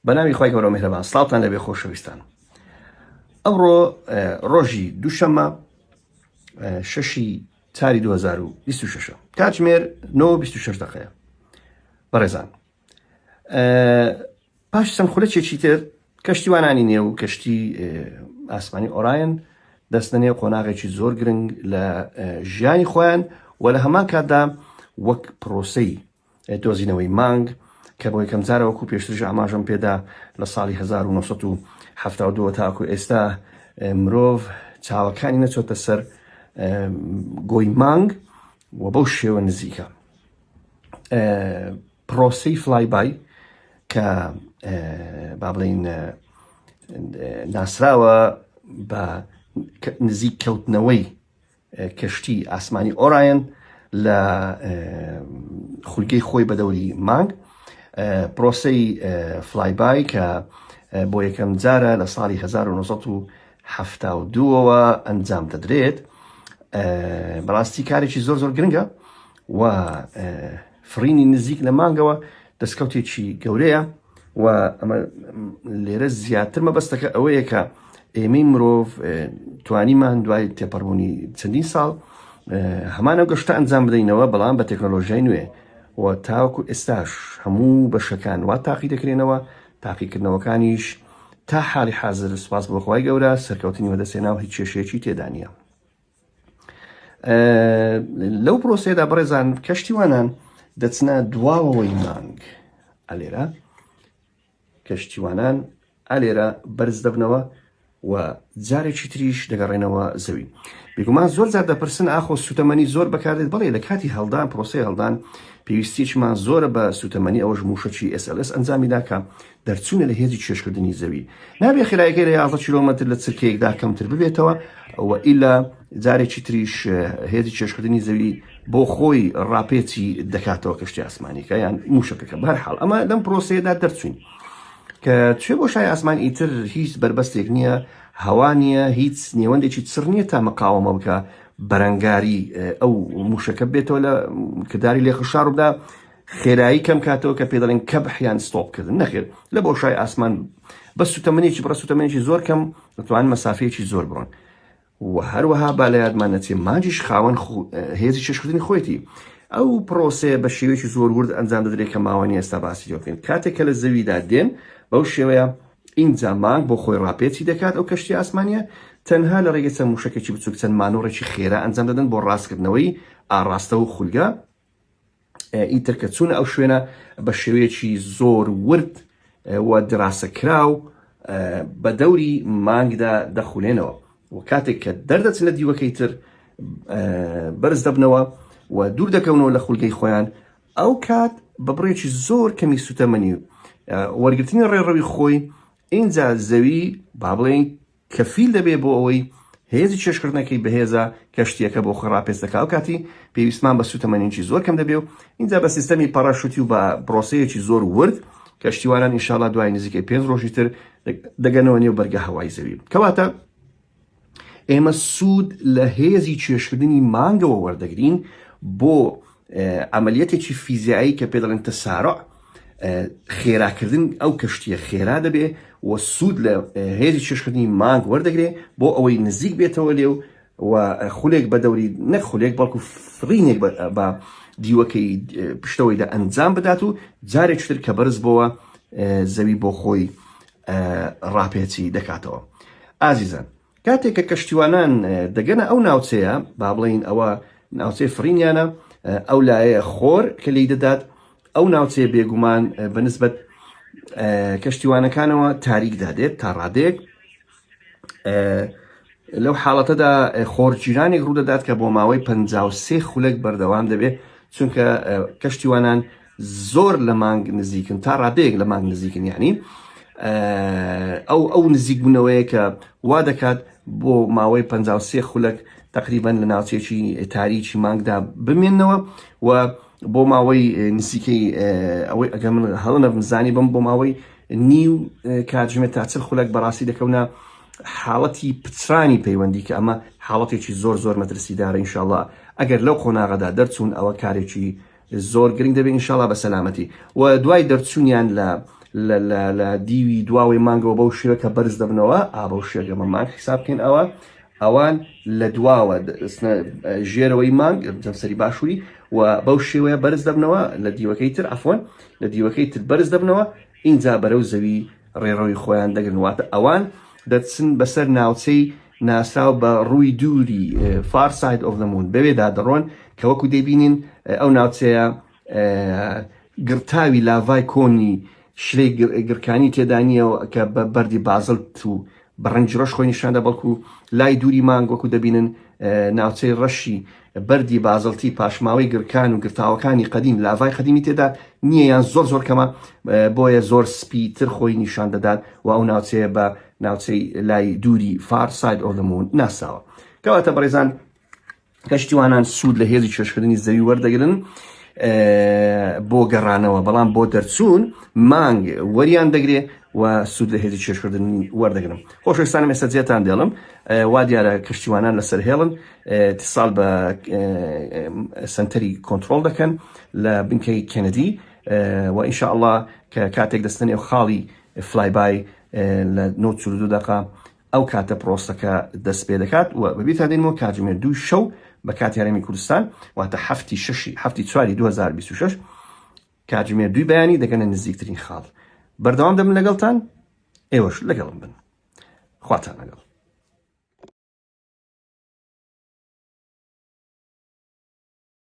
بەناوی خی گەورە میهرەبان سڵاوتان لەبێ خۆشەویستان. ئەمڕۆ ڕۆژی دووشەممە 6 تاری 2026 کاتژمێر 9:26 دقەیە. بەڕێزان، پاش چەند خولەکێکی تر کەشتیوانانی نێو و کەشتی ئاسمانی ئۆرایەن دەستنێ قۆناغێکی زۆر گرنگ لە ژیانی خۆیان و لە هەمان کاتدا وەک پرۆسەی دۆزینەوەی مانگ کە بۆ یەکەم جارە وەکو پێشترژ ئاماژەم پێدا لە ساڵی 1972 تاکو ئێستا مرۆڤ چاوەکانی نەچۆتە سەر گۆی مانگ و بەو شێوە نزیکە. پرۆسەی فلای بای کە با بڵێن ناسراوە بە نزیک کەوتنەوەی کەشتی ئاسمانی ئۆرایەن لە خولگەی خۆی بە دەوری مانگ، پرۆسەی فلای بای کە بۆ یەکەم جارە لە ساڵی 1972ەوە ئەنجام دەدرێت، بەڕاستی کارێکی زۆر زۆر گرنگە و فرینی نزیک لە مانگەوە دەستکەوتێکی گەورەیە و ئەمە لێرە زیاتر مەبەستەکە ئەوەیە کە ئێمەی مرۆڤ توانیمان دوای تێپەڕبوونی چەندین ساڵ هەمان ئەو گەشتە ئەنجام بدەینەوە، بەڵام بە تەکنۆلۆژیای نوێ و تاوەکو ئێستاش هەموو بەشەکان وا تاقی دەکرێنەوە، تاقیکردنەوەکانیش تا حاڵی حازر سوپاس بۆ خۆی گەورە سەرکەوتنی وەدەسێنا و هیچ کێشەیەکی تێدا نییە. لەو پرۆسەیەدا بەڕێزان کەشتیوانان دەچنە دواوەوەی مانگ، ئەلێرە کەشتیوانان ئەلێرە بەرز دەبنەوە و جارێکی تریش دەگەڕێنەوە زەوی. بێگومان زۆر جار دەپرسن ئاخۆ سوتەمەنی زۆر بەکاردێت. بەڵێ لە کاتی هەڵدان پرۆسەی هەڵدان پێویستیشمان زۆرە بە سوتەمەنی ئەوەش موشەکی SLS ئەنجامیدا کە دەرچوونە لە هێزی چێشکردنی زەوی. نابێ خێرایەکەی لە 11 کیلۆمەتر لە چرکەیەکدا کەمتر ببێتەوە و ئیلا جارێکی تریش هێزی چێشکردنی زەوی بۆ خۆی ڕاپێچی دەکاتەوە کەشتی ئاسمانیکە یان موشەکەکە. بەرحاڵ ئەمە لەم پرۆسەیەدا دەرچوین کە توێ بۆ شای ئاسمان ئیتر هیچ بربەستێک نییە، هەوا نییە، هیچ نێوەندێکی چڕ نییە تا مەقاوەمە بکە بەرەنگاری ئەو موشەکە بێتەوە لە کردداری لێخشار بدا خێرایی کەم کاتەوە کە پێ دەڵێن کە بەحیان ستۆپکردن. نەخێر لە بۆ شای ئاسمان بە سوتەمەنێکی بڕە سوتەمەنێکی زۆر کەم دەتوانن مەسافەیەکی زۆر بڕۆن و هەروەها با لە یادمان نەچێ مانجیش خاوەن هێزی چێشکردنی خۆیەتی. ئەو پرۆسەیە بە شێوەیەکی زۆر ورد ئەنجام دەدرێت کە ماوەنی ئێستا باسی دەکەین. کاتێک کە لە زەویدا دێن بەو شێوەیە ئینجا مانگ بۆ خۆی ڕاپێچی دەکات ئەو کەشتی ئاسمانیە، تەنها لە ڕێگە چەند موشەکەی بچووک چەند مانۆڕێکی خێرا ئەنجام دەدەن بۆ ڕاستکردنەوەی ئاڕاستە و خولگە، ئیتر کە چوونە ئەو شوێنە بە شێوەیەکی زۆر ورد و دراسەکراو بە دەوری مانگدا دەخولێنەوە و کاتێک کە دەردەچن لە دیوەکەی تر بەرز دەبنەوە و دوور دەکەونەوە لە خولگەی خۆیان. ئەو کات بە بڕێکی زۆر کەمی سوتەمەنی وەرگرتنی ڕێڕەوی خۆی ئینجا زەوی با بڵێن کەفیل دەبێ بۆ ئەوەی هێزی چێشکردنەکەی بەهێزە کەشتیەکە بۆ خۆی ڕاپێچ دەکات. ئەو کاتی پێویستمان بە سوتەمەنیی زۆر کەم دەبێ و ئینجا بە سیستەمی پەڕاشوتی و بە پرۆسەیەکی زۆر ورد کەشتیوانان ئینشاڵڵا دوای نزیکەی 5 ڕۆژی تر دەگەنەوە نێو بەرگە هەوای زەوی. کەواتە ئێمە سوود لە هێزی چێشکردنی مانگەوە وەردەگرین بۆ ئەمەلیەتێکی فیزیایی کە پێ دەڵێن تەسارع، خێراکردن ئەو کەشتیە خێرا دەبێ و سوود لە هێزی چێشکردنی مانگ وەردەگرێ بۆ ئەوەی نزیک بێتەوە لێو و خولێک بە دەوری نەک خولێک بەڵکو فرینێک بە دیوەکەی پشتەوەیدا ئەنجام بدات و جارێک تر کە بەرز بۆوە زەوی بۆ خۆی ڕاپێچی دەکاتەوە. ئازیزان، کاتێک کە کەشتیوانان دەگەنە ئەو ناوچەیە با بڵێن ئەوە ناوچەی فرینیانە ئەو لایەیە خۆر کە لی دەدات، ئەو ناوچەیە بێگومان بەنسبەت کەشتیوانەکانەوە تاریک دادێت تا ڕادێک. لەو حاڵەتەدا خۆرگیرانێک ڕوودەدات کە بۆ ماوەی 53 خولەک بەردەوام دەبێت، چونکە کەشتیوانان زۆر لە مانگ نزیکن، تا ڕادەیەک لە مانگ نزیکن، یعنی ئەو نزیک بوونەوەیە کە وا دەکات بۆ ماوەی 53 خولەک تقریبا لە ناوچێکی تاریکی مانگدا بمێننەوە و بۆ ماوەی نزیکەی ئەوەی ئەگەر من هەڵە بزانی بم بۆ ماوەی نیو کاتژمێر تا 40 خولەک بەڕاستی دەکەونە حاڵەتی پچرانی پەیوەندی کە ئەمە حاڵەتێکی زۆر زۆر مەترسیدارە. ئینشاءڵڵا ئەگەر لەو قۆناغەدا دەرچوون ئەوە کارێکی زۆر گرنگ دەبێت ئینشاءڵڵا بە سەلامەتی و دوای دەرچوونیان لە دیوی دواوەی مانگەوە بەو شێوە کە بەرز دەبنەوە بەو شێگەمە مانگ حساب بکەین ئەوان لە دواوە ژێرەوەی مانگ جەمسەری باشووری و بەو شێوەیە بەرز دەبنەوە لە دیوەکەی تر ئەفۆن لە دیوەکەی تر بەرز دەبنەوە اینجا بەرەو زەوی ڕێڕەوی خۆیان دەگرنواتە ئەوان دەچن بەسەر ناوچەی ناساو بە ڕووی دووری far side of the moon بەوێدا دەڕۆن کە وەکو دەبینین ئەو ناوچەیە گرتاوی لاڤای کۆنی شرەی گرکانی تێدا نییە کە بە بەردی بازڵت و بەڕەنجڕەش خۆی نیشاندا بەڵکو لای دووری مانگ وەکو دەبینن ناوچەی ڕەشی بەردی بازڵتی پاشماوەی گرکان و گرتاوەکانی قەدیم لاڤای قەدیمی تێدا نییە یان زۆر کەمە بۆیە زۆر سپیتر خۆی نیشان دەدات و ئەو ناوچەیە بە ناوچەی لای دووری far side of the moon ناساوە کەواتە بەڕێزان کەشتیوانان سوود لە هێزی چێشکردنی زەوی وەردەگرن بۆ گەڕانەوە بەڵام بۆ دەرچوون مانگ وەریان دەگرێ و سوود لە هێزی چێشکردنی وەردەگرن خۆشەویستانم ئێستا جێتان دێڵم وا دیارە کەشتیوانان لەسەر هێڵن اتصال بە سنتەری کۆنتڕۆڵ دەکەن لە بنکەی کێنەدی و ئینشاء الله کە کاتێک دەستنێ و خاڵی فلای بای لە 92 دقیقە ئەو کاتە پرۆسەکە دەست پێ دەکات و بەبییر تا دێنەوە کاتژمێر 2 شەو بە کاتی هەرێمی کوردستان واتە هەفتی چواری 2026 کاتژمێر 2 بەیانی دەگەنە نزیکترین خاڵ بەردەوام دەبن لەگەڵتان ئێوەش لەگەڵم بن خواتان لەگەڵ